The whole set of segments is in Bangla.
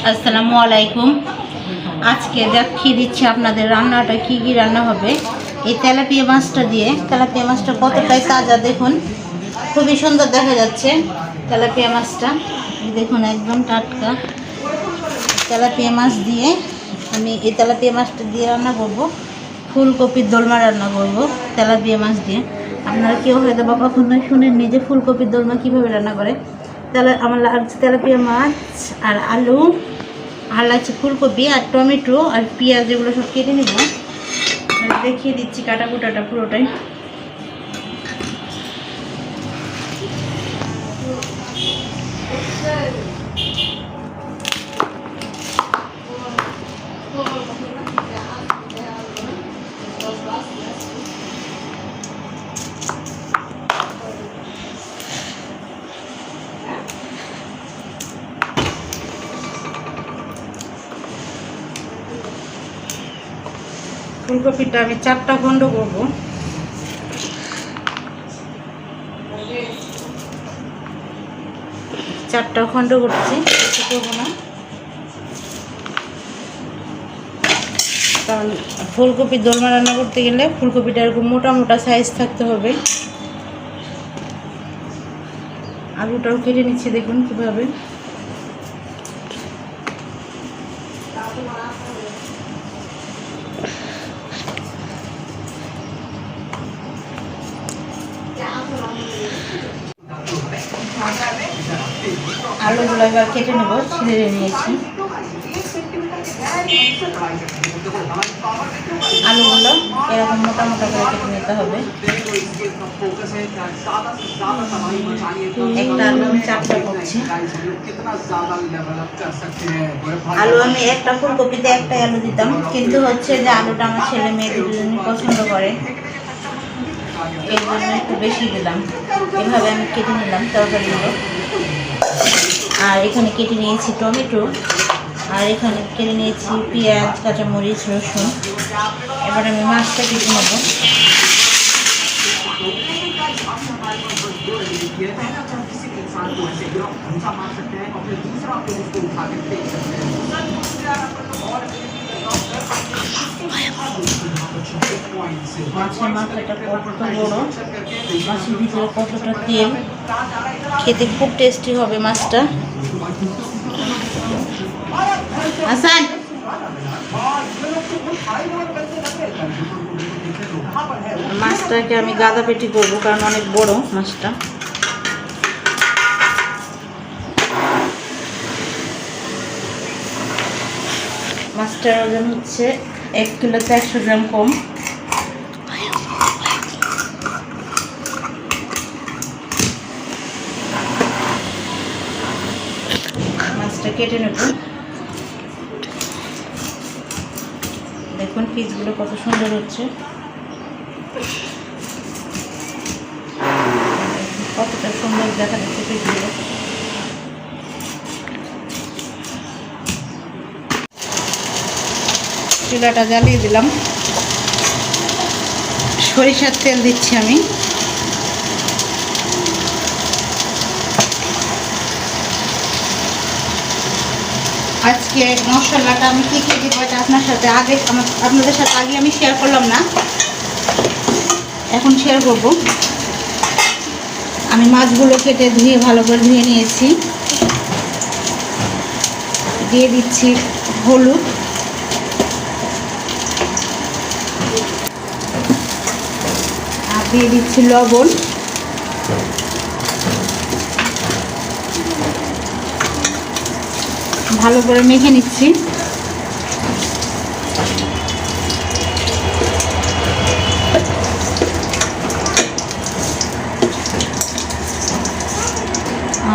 আসসালামু আলাইকুম। আজকে দেখিয়ে দিচ্ছি আপনাদের রান্নাটা কি কি রান্না হবে। এই তেলাপিয়া মাছটা দিয়ে, তেলাপিয়া মাছটা কতটাই তাজা দেখুন, খুবই সুন্দর দেখা যাচ্ছে তেলাপিয়া মাছটা। দেখুন একদম টাটকা তেলাপিয়া মাছ দিয়ে আমি এই তেলাপিয়া মাছটা দিয়ে রান্না করব। ফুলকপির দোলমা রান্না করব তেলাপিয়া মাছ দিয়ে। আপনারা কেউ হয়তো বা কখনো শুনেননি যে ফুলকপির দোলমা কীভাবে রান্না করে। তাহলে আমার লাগছে তেলাপিয়া মাছ আর আলু, আর লাগছে ফুলকপি আর টমেটো আর পেঁয়াজ, এগুলো সব কেটে নেব। দেখিয়ে দিচ্ছি কাটাকুটাটা পুরোটাই। ফুলকপিটা আমি 4টা খণ্ড করব। চারটা খণ্ড করছি, বেশি করবো না, কারণ ফুলকপির দোলমা রান্না করতে গেলে ফুলকপিটা এরকম মোটা মোটা সাইজ থাকতে হবে। আলুটাও কেটে নিচ্ছি, দেখুন কীভাবে। আলুগুলো এবার কেটে নেব, ছিঁড়ে নিয়েছি। আলুগুলো এরকম মোটা মোটা করে কেটে নিতে হবে। একটা আলু আমি 4টা করছি। আলু আমি একটা ফুলকপিতে একটাই আলু দিতাম, কিন্তু হচ্ছে যে আলুটা আমার ছেলে মেয়ে দুজনই পছন্দ করে, এই জন্য একটু বেশি দিলাম। এভাবে আমি কেটে নিলাম তরকারিগুলো। আর এখানে কেটে নিয়েছি টমেটো, আর এখানে কেটে নিয়েছি পেঁয়াজ, কাঁচামরিচ, রসুন। এবার আমি মাছটা কেটে নেব। মাছের মাথাটা কত বড়, মাছের ভিতরে কতটা তেল, খেতে খুব টেস্টি হবে মাছটা। আসান, মাছটাকে আমি গাদা পেটি করবো, কারণ অনেক বড় মাছটা। মাছটার ওজন হচ্ছে 1 কিলোতে 100 গ্রাম কম। মাছটা কেটে নেব। দেখুন পিসগুলো কত সুন্দর হচ্ছে, কতটা সুন্দর দেখা যাচ্ছে পিসগুলো। চুলাটা জ্বালিয়ে দিলাম, সরিষার তেল দিচ্ছি আমি। আজকে মশলাটা আমি কী কী দিব এটা আপনাদের সাথে আগে আমি শেয়ার করলাম না, এখন শেয়ার করব। আমি মাছগুলো কেটে ধুয়ে ভালো করে ধুয়ে নিয়েছি। দিয়ে দিচ্ছি হলুদ, আর দিয়ে দিচ্ছি লবণ। ভালো করে মেখে নিচ্ছি।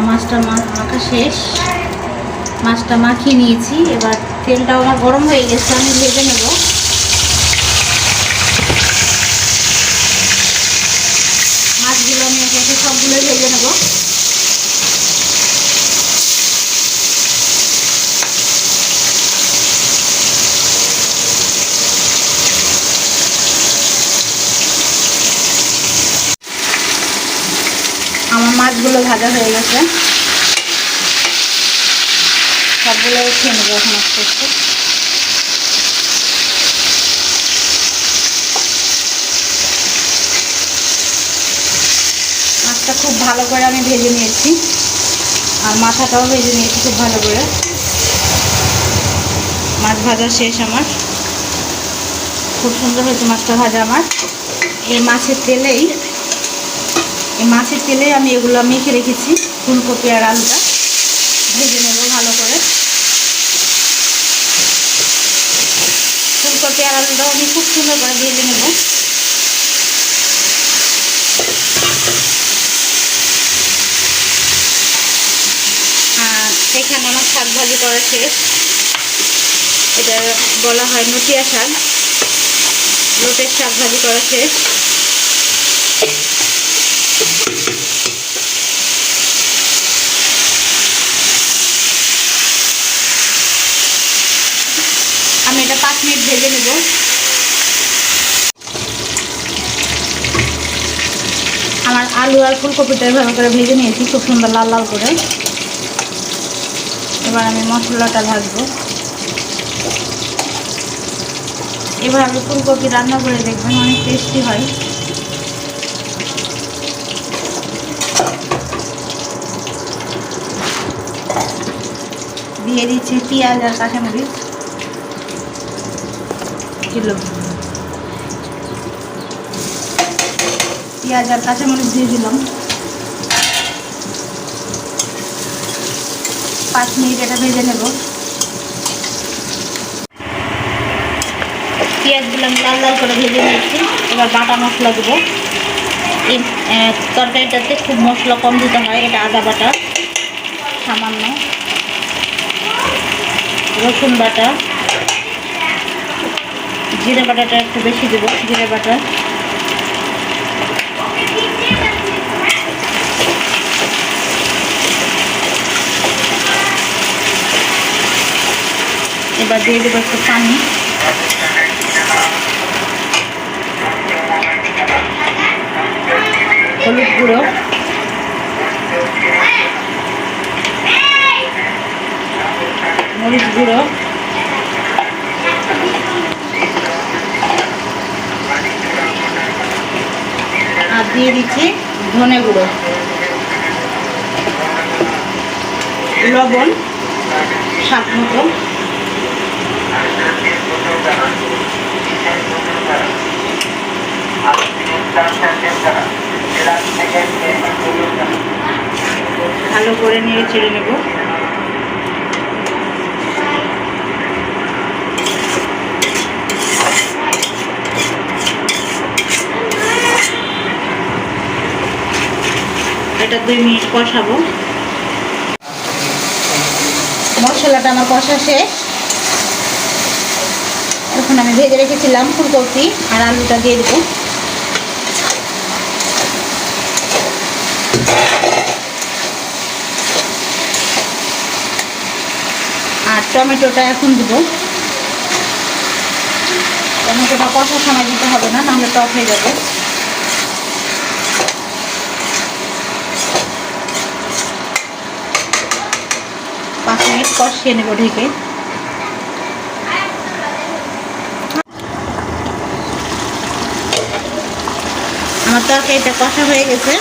মাছটা মাখা শেষ, মাছটা মাখিয়ে নিয়েছি। এবার তেলটাও আমার গরম হয়ে গেছে, আমি ভেজে নেব। মাছগুলো আমি একে সবগুলো ভেজে নেব। আমার মাছগুলো ভাজা হয়ে গেছে। সবগুলো উঠিয়ে নেবো এখন আস্তে আস্তে। মাছটা খুব ভালো করে আমি ভেজে নিয়েছি, আর মাথাটাও ভেজে নিয়েছি খুব ভালো করে। মাছ ভাজা শেষ আমার, খুব সুন্দর হয়েছে মাছটা ভাজা আমার। এই মাছের তেলেই আমি এগুলো মেখে রেখেছি, ফুলকপি আর আলুটা ভেজে নেব ভালো করে। ফুলকপি আর আলুটাও আমি খুব সুন্দর করে ভেজে নেব। আর এখানে আমার শাক ভাজি করা শেষ। এটা বলা হয় নটিয়া শাক, লোটের শাক ভাজি করা শেষ। আমি এটা 5 মিনিট ভেজে নেব। আমার আলু আর ফুলকপিটা ভালো করে ভেজে নিয়েছি খুব সুন্দর লাল লাল করে। এবার আমি মশলাটা ভাজবো। এবার আমি ফুলকপি রান্না করে দেখবেন, অনেক টেস্টি হয়। দিয়ে দিচ্ছি পেঁয়াজ আর কাঁচামরিচ কিলো। পেঁয়াজ আর কাঁচামরিচ দিয়ে দিলাম। 5 মিনিট এটা ভেজে নেব। পেঁয়াজগুলো আমি লাল লাল করে ভেজে নিয়েছি। এবার বাটা মশলা দেবো। এই তরকারিটাতে খুব মশলা কম দিতে হয়। এটা আদা বাটা সামান্য, রসুন বাটা, জিরে বাটাটা একটু বেশি দেবো, জিরে বাটা, এবার দিয়ে দেবো একটু পানি, হলুদ গুঁড়ো, মরিচ গুঁড়ো, আর দিয়ে দিচ্ছি ধনে গুঁড়ো, লবণ স্বাদ মতো। ভালো করে নিয়ে ছেড়ে নেব। এটা 2 মিনিট কষাবো। মশলাটা আমার কষা শেষ। এখন আমি ভেজে রেখেছিলাম ফুলকপি আর আলুটা দিয়ে দেবো। আর টমেটোটা এখন দেবো। টমেটোটা কষার সময় দিতে হবে না, নাহলে টক হয়ে যাবে। পাঁচ মিনিট কষিয়ে নেব ঢেকে। আমার তরকারিটা কষা হয়ে গেছে।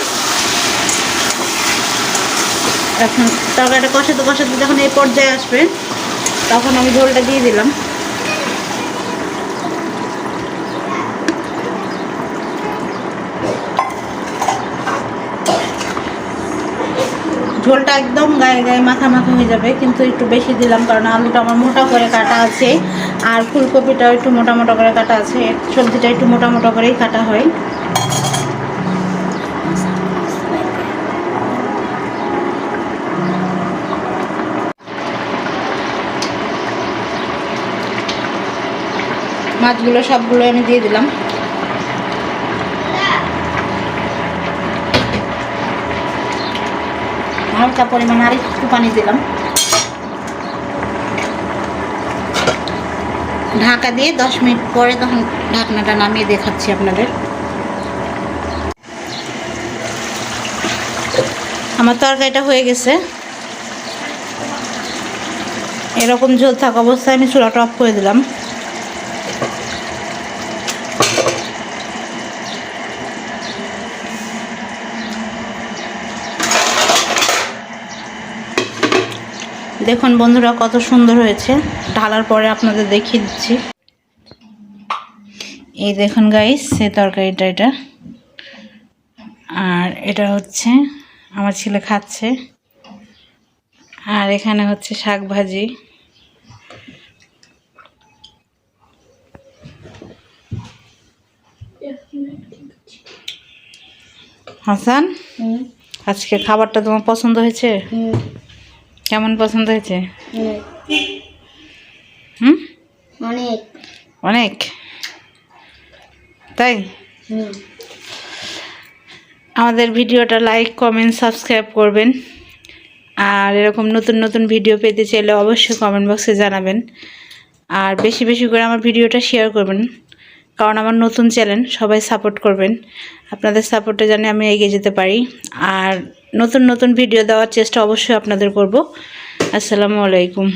এখন তরকারিটা কষাতে কষাতে যখন এই পর্যায়ে আসবে, তখন আমি ঝোলটা দিয়ে দিলাম। ঝোলটা একদম গায়ে গায়ে মাথা মাথা হয়ে যাবে, কিন্তু একটু বেশি দিলাম কারণ আলুটা আমার মোটা করে কাটা আছে, আর ফুলকপিটাও একটু মোটা মোটা করে কাটা আছে। সবজিটা একটু মোটা মোটা করেই কাটা হয়। মাছগুলো সবগুলো আমি দিয়ে দিলাম। হালকা পরিমাণ আর একটু পানি দিলাম। ঢাকা দিয়ে 10 মিনিট পরে তখন ঢাকনাটা নামিয়ে দেখাচ্ছি আপনাদের। আমার তরকারিটা হয়ে গেছে। এরকম ঝোল থাকা অবস্থায় আমি চুলাটা অফ করে দিলাম। দেখুন বন্ধুরা কত সুন্দর হয়েছে। ঢালার পরে আপনাদের দেখিয়ে দিচ্ছি। এই দেখুন গাইস, এই তরকারিটা এটা, আর এটা হচ্ছে আমার ছেলে খাচ্ছে। আর এখানে হচ্ছে শাক ভাজি। হাসান, আজকে খাবারটা তোমার পছন্দ হয়েছে? কেমন পছন্দ হয়েছে? অনেক অনেক, তাই? আমাদের ভিডিওটা লাইক, কমেন্ট, সাবস্ক্রাইব করবেন। আর এরকম নতুন নতুন ভিডিও পেতে চাইলে অবশ্যই কমেন্ট বক্সে জানাবেন। আর বেশি বেশি করে আমার ভিডিওটা শেয়ার করবেন, কারণ আমার নতুন চ্যানেল, সবাই সাপোর্ট করবেন। আপনাদের সাপোর্টে জানি আমি এগিয়ে যেতে পারি। আর নতুন নতুন ভিডিও দেওয়ার চেষ্টা অবশ্যই আপনাদের করব। আসসালামু আলাইকুম।